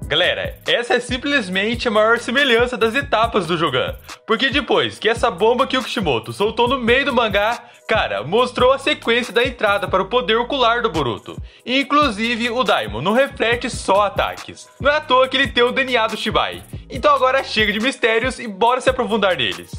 Galera, essa é simplesmente a maior semelhança das etapas do Jogan, porque depois que essa bomba que o Kishimoto soltou no meio do mangá, cara, mostrou a sequência da entrada para o poder ocular do Boruto. E, inclusive, o Daimon não reflete só ataques. Não é à toa que ele tem o DNA do Shibai. Então agora chega de mistérios e bora se aprofundar neles.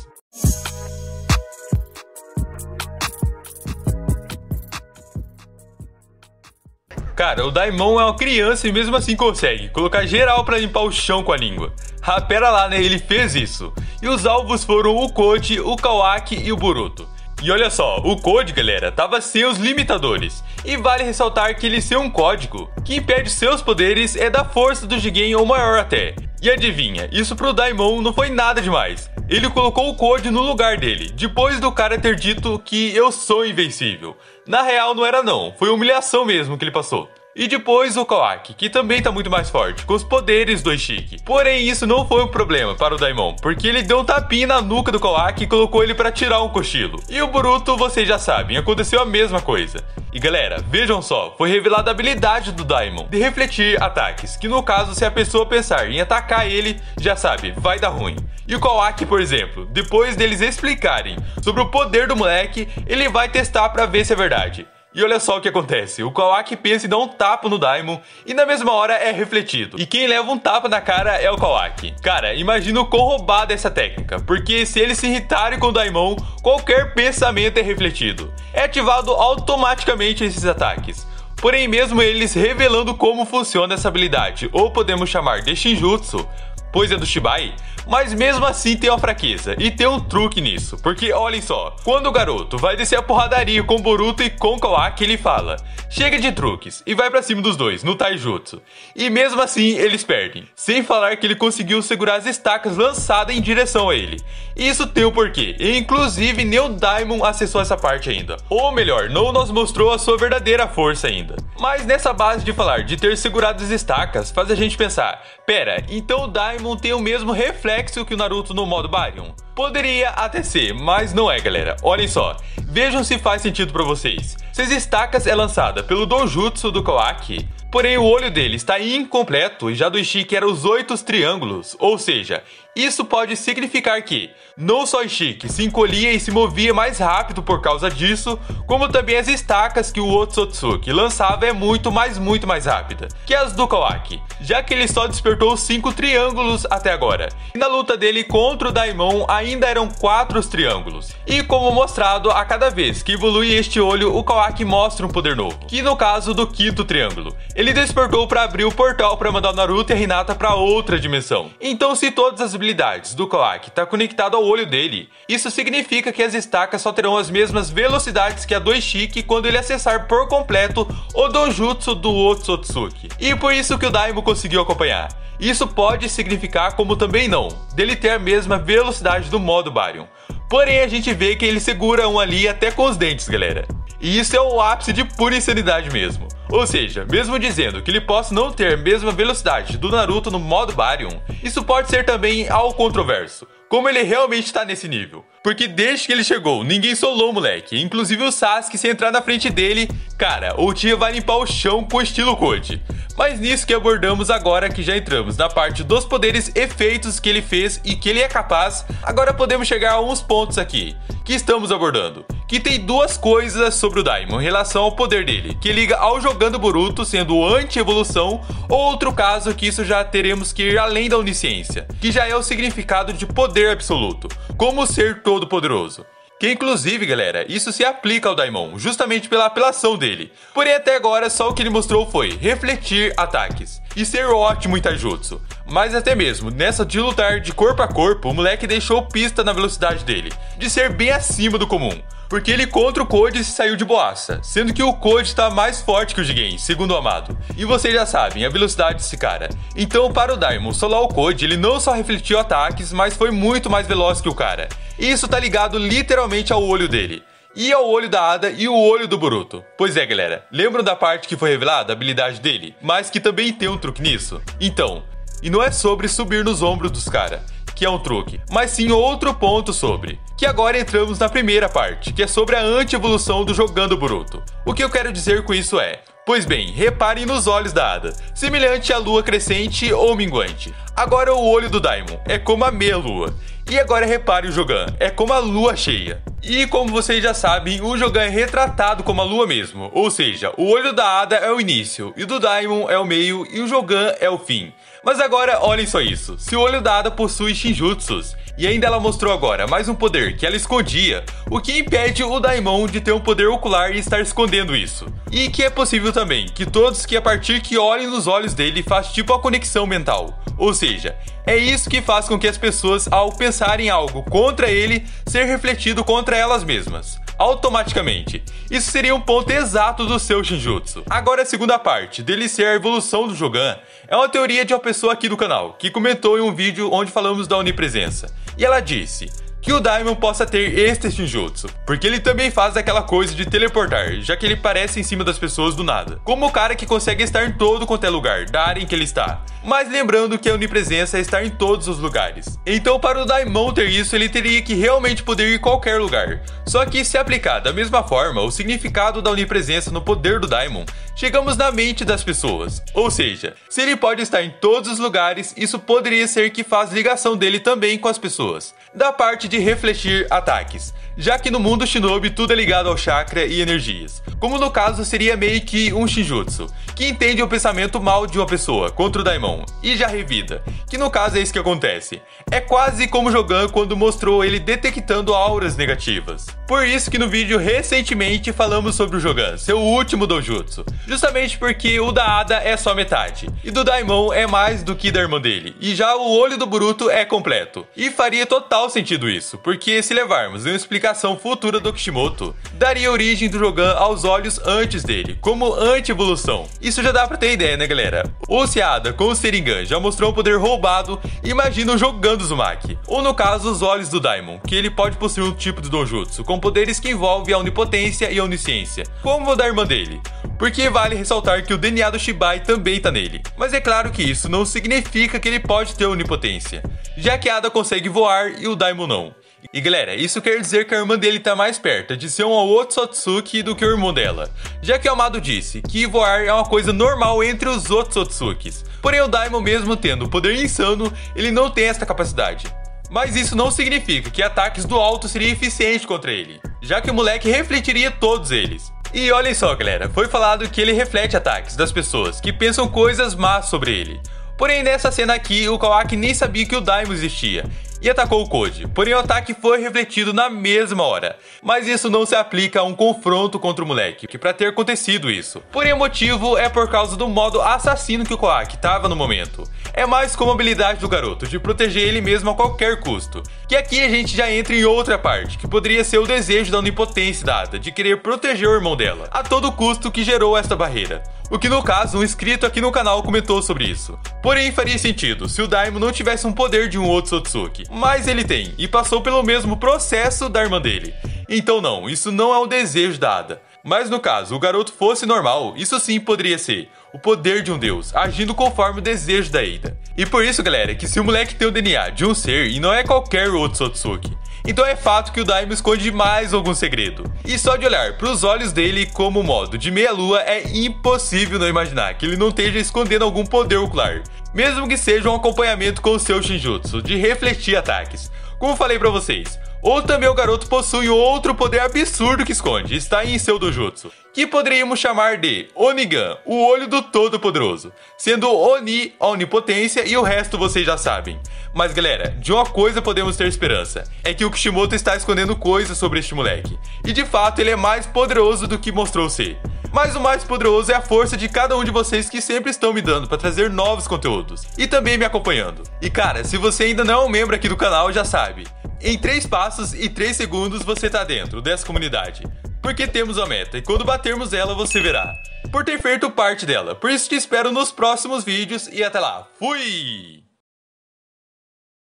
Cara, o Daimon é uma criança e mesmo assim consegue colocar geral pra limpar o chão com a língua. Ah, pera lá, né? Ele fez isso. E os alvos foram o Koji, o Kawaki e o Boruto. E olha só, o Code, galera, tava sem os limitadores. E vale ressaltar que ele ser um código que impede seus poderes é da força do Jigen ou maior até. E adivinha, isso pro Daimon não foi nada demais. Ele colocou o Code no lugar dele, depois do cara ter dito que eu sou invencível. Na real não era não, foi humilhação mesmo que ele passou. E depois o Kawaki, que também tá muito mais forte, com os poderes do Ishiki. Porém, isso não foi um problema para o Daimon, porque ele deu um tapinha na nuca do Kawaki e colocou ele para tirar um cochilo. E o Boruto, vocês já sabem, aconteceu a mesma coisa. E galera, vejam só, foi revelada a habilidade do Daimon de refletir ataques, que no caso, se a pessoa pensar em atacar ele, já sabe, vai dar ruim. E o Kawaki, por exemplo, depois deles explicarem sobre o poder do moleque, ele vai testar para ver se é verdade. E olha só o que acontece, o Kawaki pensa em dar um tapa no Daimon e na mesma hora é refletido. E quem leva um tapa na cara é o Kawaki. Cara, imagina o quão roubada essa técnica, porque se eles se irritarem com o Daimon, qualquer pensamento é refletido. É ativado automaticamente esses ataques. Porém, mesmo eles revelando como funciona essa habilidade, ou podemos chamar de Shinjutsu, pois é do Shibai, mas mesmo assim tem uma fraqueza, e tem um truque nisso, porque olhem só, quando o garoto vai descer a porradaria com Boruto e com Kawaki, ele fala, chega de truques, e vai pra cima dos dois, no Taijutsu, e mesmo assim eles perdem, sem falar que ele conseguiu segurar as estacas lançadas em direção a ele, e isso tem um porquê, e inclusive nem o Daimon acessou essa parte ainda, ou melhor, não nos mostrou a sua verdadeira força ainda. Mas nessa base de falar de ter segurado as estacas, faz a gente pensar, pera, então o Daimon tem o mesmo reflexo que o Naruto no modo Baryon? Poderia até ser, mas não é, galera. Olhem só, vejam se faz sentido pra vocês. Se as estacas é lançada pelo Dojutsu do Kawaki, porém o olho dele está incompleto e já do Ishiki era os 8 triângulos, ou seja, isso pode significar que não só Ishiki se encolhia e se movia mais rápido por causa disso, como também as estacas que o Otsutsuki lançava é muito mais rápida que as do Kawaki, já que ele só despertou os 5 triângulos até agora. E na luta dele contra o Daimon ainda eram 4 triângulos. E como mostrado, a cada vez que evolui este olho, o Kawaki mostra um poder novo, que no caso do 5º triângulo, ele despertou para abrir o portal para mandar o Naruto e a Hinata para outra dimensão. Então se todas as habilidades do Kawaki tá conectado ao olho dele, isso significa que as estacas só terão as mesmas velocidades que a do Ishiki quando ele acessar por completo o Dojutsu do Otsutsuki. E por isso que o Daimon conseguiu acompanhar. Isso pode significar, como também não, dele ter a mesma velocidade do modo Baryon. Porém a gente vê que ele segura um ali até com os dentes, galera. E isso é o ápice de pura insanidade mesmo. Ou seja, mesmo dizendo que ele possa não ter a mesma velocidade do Naruto no modo Baryon, isso pode ser também algo controverso, como ele realmente está nesse nível. Porque desde que ele chegou, ninguém solou o moleque, inclusive o Sasuke, se entrar na frente dele, cara, o Uchiha vai limpar o chão com estilo Code. Mas nisso que abordamos agora que já entramos na parte dos poderes e efeitos que ele fez e que ele é capaz, agora podemos chegar a uns pontos aqui, que estamos abordando. Que tem duas coisas sobre o Daimon em relação ao poder dele, que liga ao jogando Boruto sendo anti-evolução, ou outro caso que isso já teremos que ir além da onisciência, que já é o significado de poder absoluto, como ser todo poderoso. Que inclusive, galera, isso se aplica ao Daimon, justamente pela apelação dele. Porém até agora só o que ele mostrou foi refletir ataques e ser ótimo em Taijutsu. Mas até mesmo nessa de lutar de corpo a corpo, o moleque deixou pista na velocidade dele, de ser bem acima do comum. Porque ele contra o Code se saiu de boaça, sendo que o Code está mais forte que o Jigen, segundo o Amado. E vocês já sabem a velocidade desse cara. Então para o Daimon solar o Code, ele não só refletiu ataques, mas foi muito mais veloz que o cara. E isso tá ligado literalmente ao olho dele. E ao olho da Ada e o olho do Boruto. Pois é, galera, lembram da parte que foi revelada a habilidade dele? Mas que também tem um truque nisso? Então, e não é sobre subir nos ombros dos caras, que é um truque, mas sim outro ponto sobre, que agora entramos na primeira parte, que é sobre a anti-evolução do jogando Boruto. O que eu quero dizer com isso é, Pois bem, reparem nos olhos da Ada, semelhante à lua crescente ou minguante. Agora o olho do Daimon é como a meia-lua. E agora repare o Jogan, é como a lua cheia. E como vocês já sabem, o Jogan é retratado como a lua mesmo. Ou seja, o olho da Ada é o início, e o do Daimon é o meio, e o Jogan é o fim. Mas agora olhem só isso, se o olho da Ada possui Shinjutsus, e ainda ela mostrou agora mais um poder que ela escondia, o que impede o Daimon de ter um poder ocular e estar escondendo isso. E que é possível também que todos que a partir que olhem nos olhos dele faz tipo a conexão mental. Ou seja, é isso que faz com que as pessoas, ao pensarem algo contra ele, ser refletido contra elas mesmas, automaticamente. Isso seria um ponto exato do seu Shinjutsu. Agora a segunda parte, dele ser a evolução do Jogan, é uma teoria de uma pessoa aqui do canal, que comentou em um vídeo onde falamos da onipresença. E ela disse que o Daimon possa ter este Shinjutsu, porque ele também faz aquela coisa de teleportar, já que ele aparece em cima das pessoas do nada, como o cara que consegue estar em todo quanto é lugar da área em que ele está. Mas lembrando que a onipresença é estar em todos os lugares. Então para o Daimon ter isso, ele teria que realmente poder ir em qualquer lugar. Só que se aplicar da mesma forma o significado da onipresença no poder do Daimon, chegamos na mente das pessoas. Ou seja, se ele pode estar em todos os lugares, isso poderia ser que faz ligação dele também com as pessoas. Da parte de refletir ataques, já que no mundo Shinobi tudo é ligado ao chakra e energias, como no caso seria meio que um Shinjutsu, que entende o pensamento mal de uma pessoa contra o Daimon, e já revida, que no caso é isso que acontece. É quase como o Jogan quando mostrou ele detectando auras negativas. Por isso que no vídeo recentemente falamos sobre o Jogan, seu último Dojutsu, justamente porque o da Ada é só metade, e do Daimon é mais do que da irmã dele, e já o olho do Boruto é completo, e faria total sentido isso, porque se levarmos uma explicação futura do Kishimoto, daria origem do Jogan aos olhos antes dele, como anti-evolução. Isso já dá pra ter ideia, né galera? Ou se a Ada com o Sharingan já mostrou um poder roubado, imagina o Jogan do Uzumaki, ou no caso os olhos do Daimon, que ele pode possuir um tipo de Dojutsu, com poderes que envolvem a onipotência e a onisciência, como o da irmã dele. Porque vale ressaltar que o DNA do Shibai também tá nele. Mas é claro que isso não significa que ele pode ter onipotência, já que a Ada consegue voar e o Daimon não. E galera, isso quer dizer que a irmã dele tá mais perto de ser uma Otsutsuki do que o irmão dela, já que o Amado disse que voar é uma coisa normal entre os Otsutsukis. Porém o Daimon, mesmo tendo o poder insano, ele não tem esta capacidade. Mas isso não significa que ataques do alto seriam eficientes contra ele, já que o moleque refletiria todos eles. E olhem só galera, foi falado que ele reflete ataques das pessoas que pensam coisas más sobre ele. Porém nessa cena aqui, o Kawaki nem sabia que o Daimon existia e atacou o Koji, porém o ataque foi refletido na mesma hora. Mas isso não se aplica a um confronto contra o moleque, que pra ter acontecido isso. Porém o motivo é por causa do modo assassino que o Kawaki estava no momento. É mais como a habilidade do garoto de proteger ele mesmo a qualquer custo. Que aqui a gente já entra em outra parte, que poderia ser o desejo da onipotência da Ada, de querer proteger o irmão dela, a todo custo, que gerou esta barreira. O que no caso, um inscrito aqui no canal comentou sobre isso. Porém faria sentido se o Daimon não tivesse um poder de um Otsutsuki, mas ele tem, e passou pelo mesmo processo da irmã dele. Então não, isso não é um desejo da Ada. Mas no caso, o garoto fosse normal, isso sim poderia ser o poder de um deus, agindo conforme o desejo da Ada. E por isso galera, que se o moleque tem o DNA de um ser e não é qualquer Otsutsuki, então é fato que o Daimon esconde mais algum segredo. E só de olhar para os olhos dele como modo de meia-lua é impossível não imaginar que ele não esteja escondendo algum poder ocular, mesmo que seja um acompanhamento com o seu Shinjutsu, de refletir ataques. Como falei pra vocês, ou também o garoto possui outro poder absurdo que esconde, está em seu Dojutsu, que poderíamos chamar de Onigan, o olho do todo-poderoso, sendo Oni a onipotência e o resto vocês já sabem. Mas galera, de uma coisa podemos ter esperança, é que o Kishimoto está escondendo coisas sobre este moleque, e de fato ele é mais poderoso do que mostrou ser. Mas o mais poderoso é a força de cada um de vocês que sempre estão me dando para trazer novos conteúdos, e também me acompanhando. E cara, se você ainda não é um membro aqui do canal, já sabe, em 3 passos e 3 segundos você tá dentro dessa comunidade. Porque temos a meta, e quando batermos ela você verá, por ter feito parte dela. Por isso te espero nos próximos vídeos, e até lá, fui!